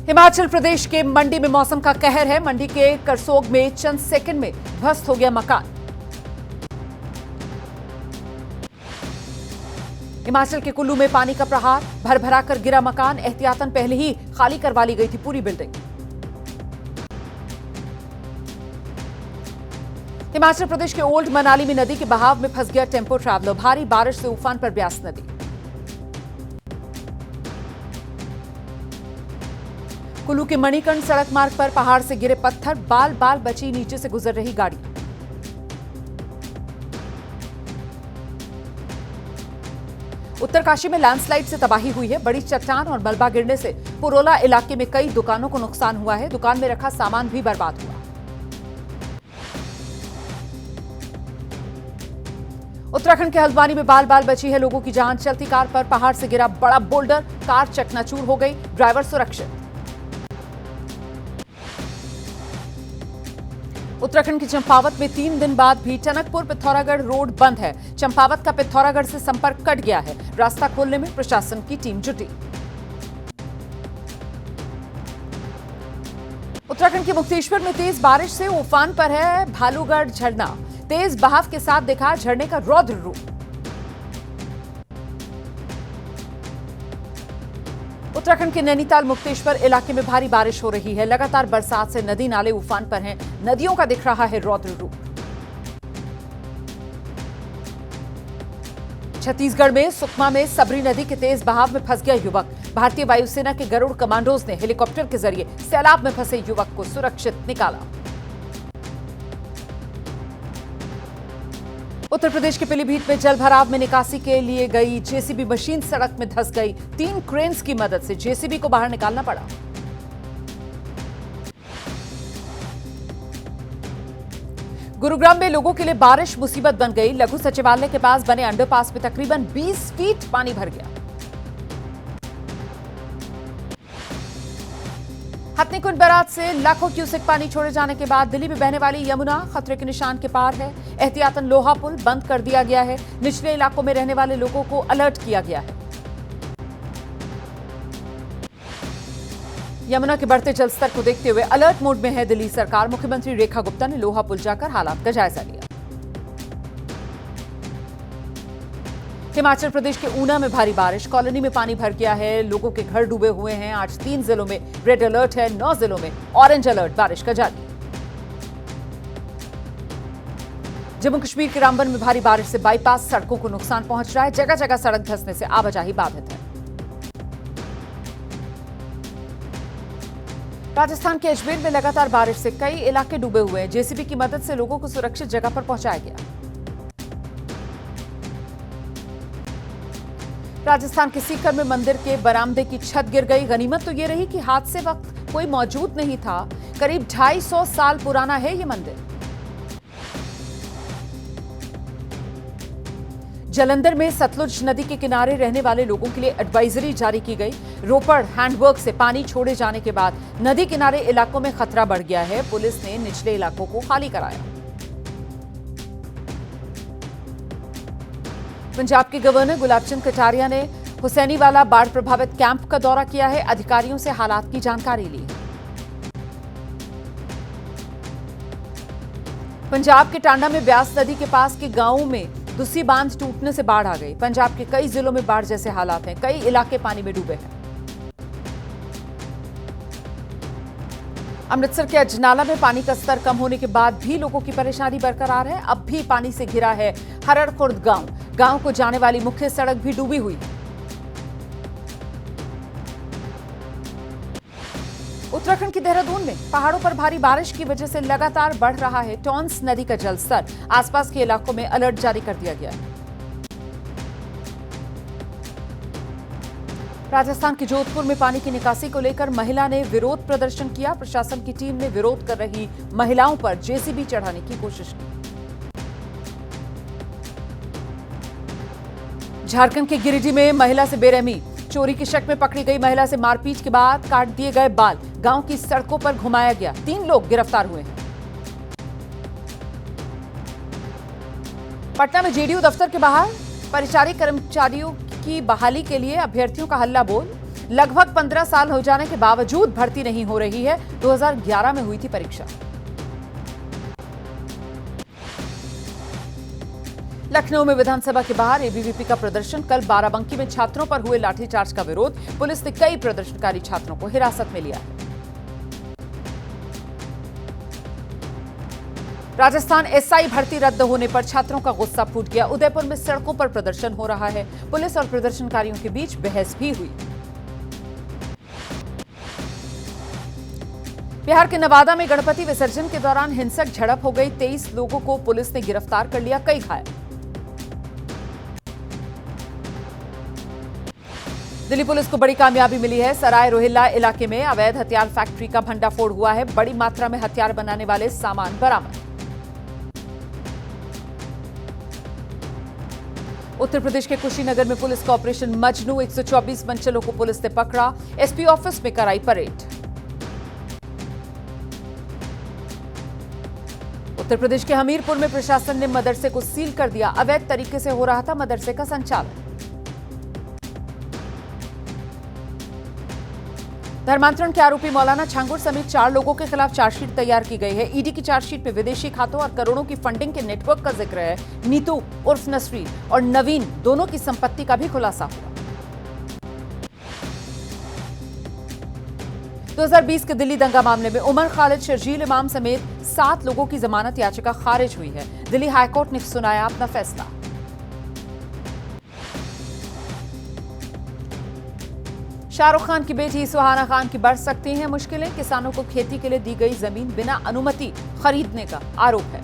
हिमाचल प्रदेश के मंडी में मौसम का कहर है। मंडी के करसोग में चंद सेकंड में ध्वस्त हो गया मकान। हिमाचल के कुल्लू में पानी का प्रहार, भर कर गिरा मकान। एहतियातन पहले ही खाली करवा ली गई थी पूरी बिल्डिंग। हिमाचल प्रदेश के ओल्ड मनाली में नदी के बहाव में फंस गया टेंपो ट्रैवलर। भारी बारिश से उफान पर ब्यास नदी। कुल्लू के मणिकर्ण सड़क मार्ग पर पहाड़ से गिरे पत्थर, बाल बाल बची नीचे से गुजर रही गाड़ी। उत्तरकाशी में लैंडस्लाइड से तबाही हुई है। बड़ी चट्टान और मलबा गिरने से पुरोला इलाके में कई दुकानों को नुकसान हुआ है। दुकान में रखा सामान भी बर्बाद हुआ। उत्तराखंड के हल्द्वानी में बाल बाल बची है लोगों की जान। चलती कार पर पहाड़ से गिरा बड़ा बोल्डर, कार चकनाचूर हो गई, ड्राइवर सुरक्षित। उत्तराखंड के चंपावत में 3 दिन बाद भी टनकपुर पिथौरागढ़ रोड बंद है। चंपावत का पिथौरागढ़ से संपर्क कट गया है। रास्ता खोलने में प्रशासन की टीम जुटी। उत्तराखंड के मुक्तेश्वर में तेज बारिश से उफान पर है भालूगढ़ झरना। तेज बहाव के साथ दिखा झरने का रौद्र रूप। उत्तराखंड के नैनीताल मुक्तेश्वर इलाके में भारी बारिश हो रही है। लगातार बरसात से नदी नाले उफान पर हैं। नदियों का दिख रहा है रौद्र रूप। छत्तीसगढ़ में सुकमा में सबरी नदी के तेज बहाव में फंस गया युवक। भारतीय वायुसेना के गरुड़ कमांडोज ने हेलीकॉप्टर के जरिए सैलाब में फंसे युवक को सुरक्षित निकाला। उत्तर प्रदेश के पीलीभीत में जल भराव में निकासी के लिए गई जेसीबी मशीन सड़क में धंस गई। 3 क्रेन्स की मदद से जेसीबी को बाहर निकालना पड़ा। गुरुग्राम में लोगों के लिए बारिश मुसीबत बन गई। लघु सचिवालय के पास बने अंडरपास में तकरीबन 20 फीट पानी भर गया। हथनीकुंड बैराज से लाखों क्यूसेक पानी छोड़े जाने के बाद दिल्ली में बहने वाली यमुना खतरे के निशान के पार है। एहतियातन लोहा पुल बंद कर दिया गया है। निचले इलाकों में रहने वाले लोगों को अलर्ट किया गया है। यमुना के बढ़ते जलस्तर को देखते हुए अलर्ट मोड में है दिल्ली सरकार। मुख्यमंत्री रेखा गुप्ता ने लोहा पुल जाकर हालात का जायजा लिया। हिमाचल प्रदेश के ऊना में भारी बारिश, कॉलोनी में पानी भर गया है। लोगों के घर डूबे हुए हैं। आज 3 जिलों में रेड अलर्ट है, 9 जिलों में ऑरेंज अलर्ट बारिश का जारी। जम्मू कश्मीर के रामबन में भारी बारिश से बाईपास सड़कों को नुकसान पहुंच रहा है। जगह जगह सड़क धंसने से आवाजाही बाधित है। राजस्थान के अजमेर में लगातार बारिश से कई इलाके डूबे हुए हैं। जेसीबी की मदद से लोगों को सुरक्षित जगह पर पहुंचाया गया। राजस्थान के सीकर में मंदिर के बरामदे की छत गिर गई। गनीमत तो ये रही कि हादसे वक्त कोई मौजूद नहीं था। करीब 250 साल पुराना है ये मंदिर। जालंधर में सतलुज नदी के किनारे रहने वाले लोगों के लिए एडवाइजरी जारी की गई। रोपड़ हैंडवर्क से पानी छोड़े जाने के बाद नदी किनारे इलाकों में खतरा बढ़ गया है। पुलिस ने निचले इलाकों को खाली कराया। पंजाब के गवर्नर गुलाब चंद कटारिया ने हुसैनीवाला बाढ़ प्रभावित कैंप का दौरा किया है। अधिकारियों से हालात की जानकारी ली। पंजाब के टांडा में ब्यास नदी के पास के गांवों में दूसरी बांध टूटने से बाढ़ आ गई। पंजाब के कई जिलों में बाढ़ जैसे हालात हैं। कई इलाके पानी में डूबे हैं। अमृतसर के अजनाला में पानी का स्तर कम होने के बाद भी लोगों की परेशानी बरकरार है। अब भी पानी से घिरा है हरड़ खुर्द गांव को जाने वाली मुख्य सड़क भी डूबी हुई है। उत्तराखंड के देहरादून में पहाड़ों पर भारी बारिश की वजह से लगातार बढ़ रहा है टॉन्स नदी का जलस्तर। आसपास के इलाकों में अलर्ट जारी कर दिया गया है। राजस्थान के जोधपुर में पानी की निकासी को लेकर महिला ने विरोध प्रदर्शन किया। प्रशासन की टीम ने विरोध कर रही महिलाओं पर जेसीबी चढ़ाने की कोशिश की। झारखंड के गिरिडीह में महिला से बेरहमी, चोरी के शक में पकड़ी गई महिला से मारपीट के बाद काट दिए गए बाल, गांव की सड़कों पर घुमाया गया। 3 लोग गिरफ्तार हुए हैं। पटना में जेडीयू दफ्तर के बाहर परिचारी कर्मचारियों की बहाली के लिए अभ्यर्थियों का हल्ला बोल। लगभग 15 साल हो जाने के बावजूद भर्ती नहीं हो रही है। 2011 में हुई थी परीक्षा। लखनऊ में विधानसभा के बाहर एबीवीपी का प्रदर्शन। कल बाराबंकी में छात्रों पर हुए लाठीचार्ज का विरोध। पुलिस ने कई प्रदर्शनकारी छात्रों को हिरासत में लिया है। राजस्थान एसआई भर्ती रद्द होने पर छात्रों का गुस्सा फूट गया। उदयपुर में सड़कों पर प्रदर्शन हो रहा है। पुलिस और प्रदर्शनकारियों के बीच बहस भी हुई। बिहार के नवादा में गणपति विसर्जन के दौरान हिंसक झड़प हो गई। 23 लोगों को पुलिस ने गिरफ्तार कर लिया, कई घायल। दिल्ली पुलिस को बड़ी कामयाबी मिली है। सराय रोहिल्ला इलाके में अवैध हथियार फैक्ट्री का भंडाफोड़ हुआ है। बड़ी मात्रा में हथियार बनाने वाले सामान बरामद। उत्तर प्रदेश के कुशीनगर में पुलिस का ऑपरेशन मजनू। 124 मनचलों को पुलिस ने पकड़ा। एसपी ऑफिस में कराई परेड। उत्तर प्रदेश के हमीरपुर में प्रशासन ने मदरसे को सील कर दिया। अवैध तरीके से हो रहा था मदरसे का संचालन। धर्मांतरण के आरोपी मौलाना छांगुर समेत 4 लोगों के खिलाफ चार्जशीट तैयार की गई है। ईडी की चार्जशीट में विदेशी खातों और करोड़ों की फंडिंग के नेटवर्क का जिक्र है। नीतू उर्फ नसरीन और नवीन दोनों की संपत्ति का भी खुलासा हुआ। 2020 के दिल्ली दंगा मामले में उमर खालिद, शर्जील इमाम समेत 7 लोगों की जमानत याचिका खारिज हुई है। दिल्ली हाईकोर्ट ने सुनाया अपना फैसला। शाहरुख खान की बेटी सुहाना खान की बढ़ सकती हैं मुश्किलें। किसानों को खेती के लिए दी गई जमीन बिना अनुमति खरीदने का आरोप है।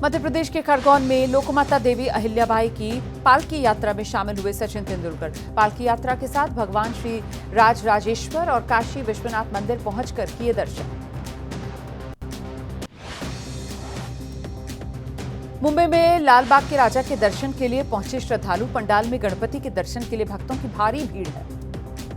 मध्य प्रदेश के खरगोन में लोकमाता देवी अहिल्याबाई की पालकी यात्रा में शामिल हुए सचिन तेंदुलकर। पालकी यात्रा के साथ भगवान श्री राजराजेश्वर और काशी विश्वनाथ मंदिर पहुंचकर किए दर्शन। मुंबई में लाल बाग के राजा के दर्शन के लिए पहुंचे श्रद्धालु। पंडाल में गणपति के दर्शन के लिए भक्तों की भारी भीड़ है।